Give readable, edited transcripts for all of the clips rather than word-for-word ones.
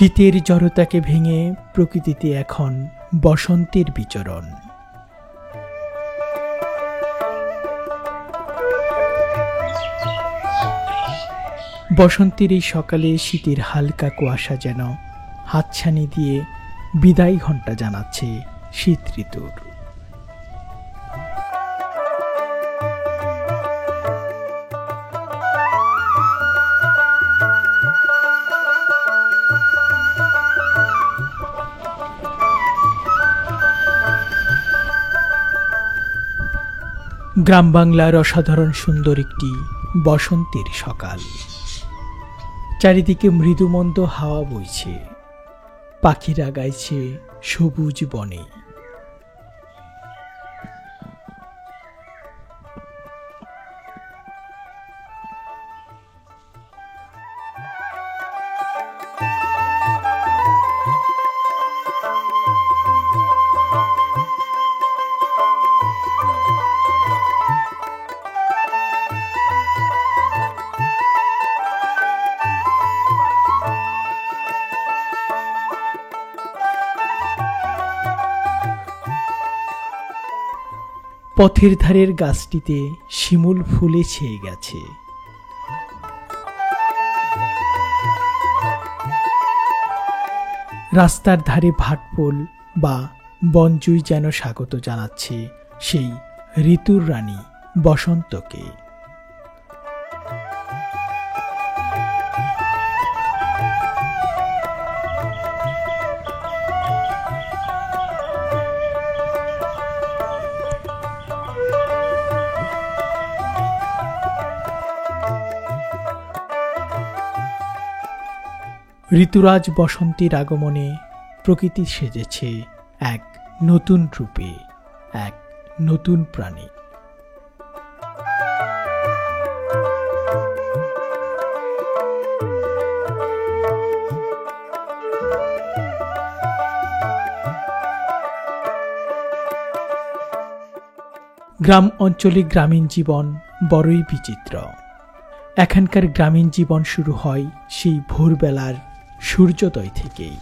শীতের জড়তাকে ভেঙে প্রকৃতিতে এখন বসন্তের বিচরণ। বসন্তের এই সকালে শীতের হালকা কুয়াশা যেন হাতছানি দিয়ে বিদায় ঘণ্টা জানাচ্ছে শীত ঋতুর। গ্রাম বাংলার অসাধারণ সুন্দর একটি বসন্তের সকাল। চারিদিকে মৃদুমন্দ হাওয়া বইছে, পাখিরা গাইছে সবুজ বনে। পথের ধারের গাছটিতে শিমুল ফুলে ছেয়ে গেছে। রাস্তার ধারে ভাটপোল বা বনজুই যেন স্বাগত জানাচ্ছে সেই ঋতুর রানী বসন্তকে। ঋতুরাজ বসন্তের আগমনে প্রকৃতি সেজেছে এক নতুন রূপে, এক নতুন প্রাণী। গ্রাম অঞ্চলে গ্রামীণ জীবন বড়ই বিচিত্র। এখানকার গ্রামীণ জীবন শুরু হয় সেই ভোরবেলার সূর্যোদয় থেকেই।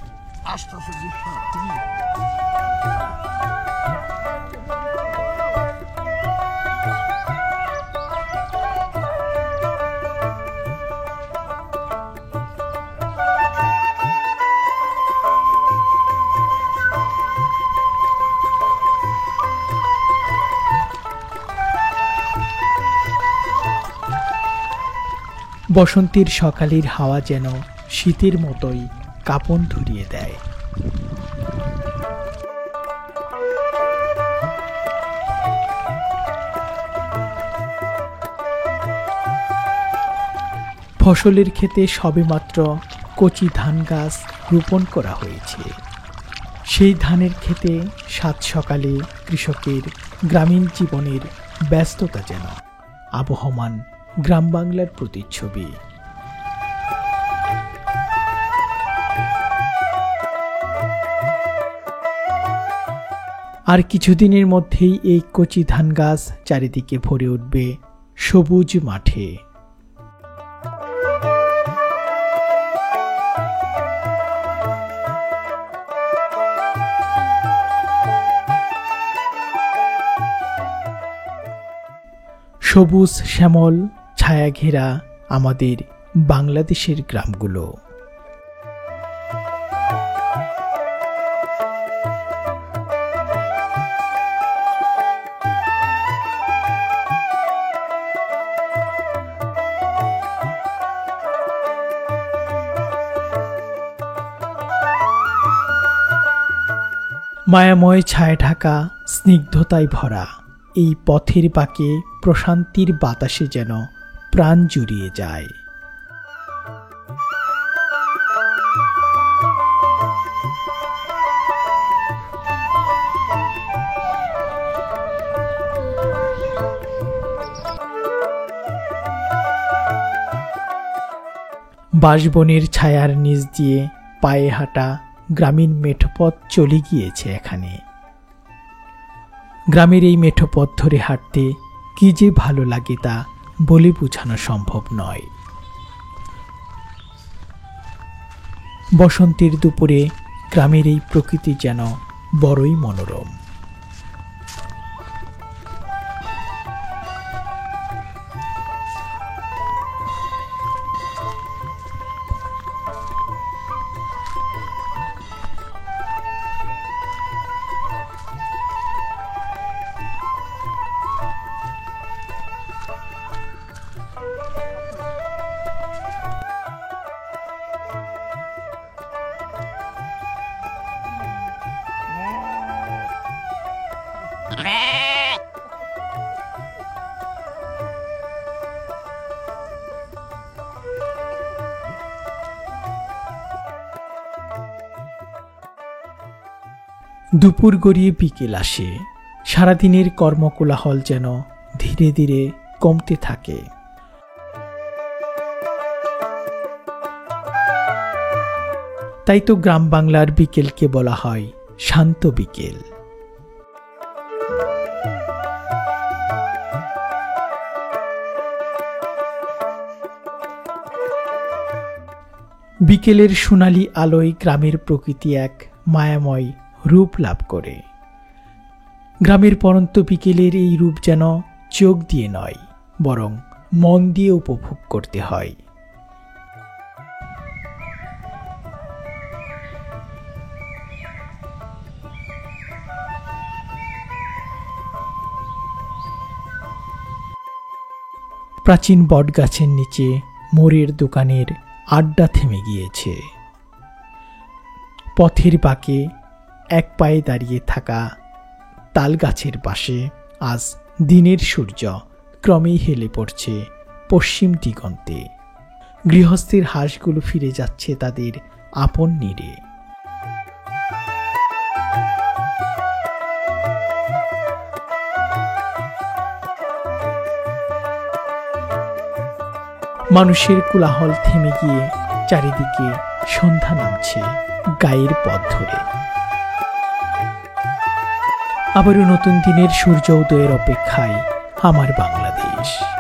বসন্তের সকালের হাওয়া যেন শীতের মতোই কাঁপন ধরিয়ে দেয়। ফসলের ক্ষেতে সবেমাত্র কচি ধান গাছ রোপণ করা হয়েছে। সেই ধানের ক্ষেতে সাত সকালে কৃষকের গ্রামীণ জীবনের ব্যস্ততা যেন আবহমান গ্রাম বাংলার প্রতিচ্ছবি। আর কিছুদিনের মধ্যেই এই কচি ধান গাছ চারিদিকে ভরে উঠবে সবুজ মাঠে। সবুজ শ্যামল ছায়া ঘেরা আমাদের বাংলাদেশের গ্রামগুলো। মায়াময় ছায়া ঢাকা স্নিগ্ধতায় ভরা এই পথের বাঁকে প্রশান্তির বাতাসে যেন প্রাণ জুড়িয়ে যায়। বাঁশবনের ছায়ার নিচ দিয়ে পায়ে হাঁটা গ্রামীণ মেঠোপথ চলে গিয়েছে এখানে। গ্রামের এই মেঠোপথ ধরে হাঁটতে কি যে ভালো লাগে তা বলে বোঝানো সম্ভব নয়। বসন্তের দুপুরে গ্রামের এই প্রকৃতি যেন বড়ই মনোরম। দুপুর গড়িয়ে বিকেল আসে, সারাদিনের কর্মকোলাহল যেন ধীরে ধীরে কমতে থাকে। তাই তো গ্রাম বাংলার বিকেলকে বলা হয় শান্ত বিকেল। বিকেলের সোনালী আলোয় গ্রামের প্রকৃতি এক মায়াময় রূপ লাভ করে। গ্রামের পরন্ত বিকেলের এই রূপ যেন চোখ দিয়ে নয়, বরং মন দিয়ে উপভোগ করতে হয়। প্রাচীন বটগাছের নিচে মোড়ের দোকানের আড্ডা থেমে গিয়েছে। পথের বাঁকে এক পায়ে দাঁড়িয়ে থাকা তাল গাছের পাশে আজ দিনের সূর্য ক্রমেই হেলে পড়ছে পশ্চিম দিগন্তে। গৃহস্থের হাঁসগুলো ফিরে যাচ্ছে তাদের আপন নীড়ে। মানুষের কোলাহল থেমে গিয়ে চারিদিকে সন্ধ্যা নামছে গায়ের পথ ধরে। আবারও নতুন দিনের সূর্য উদয়ের অপেক্ষায় আমার বাংলাদেশ।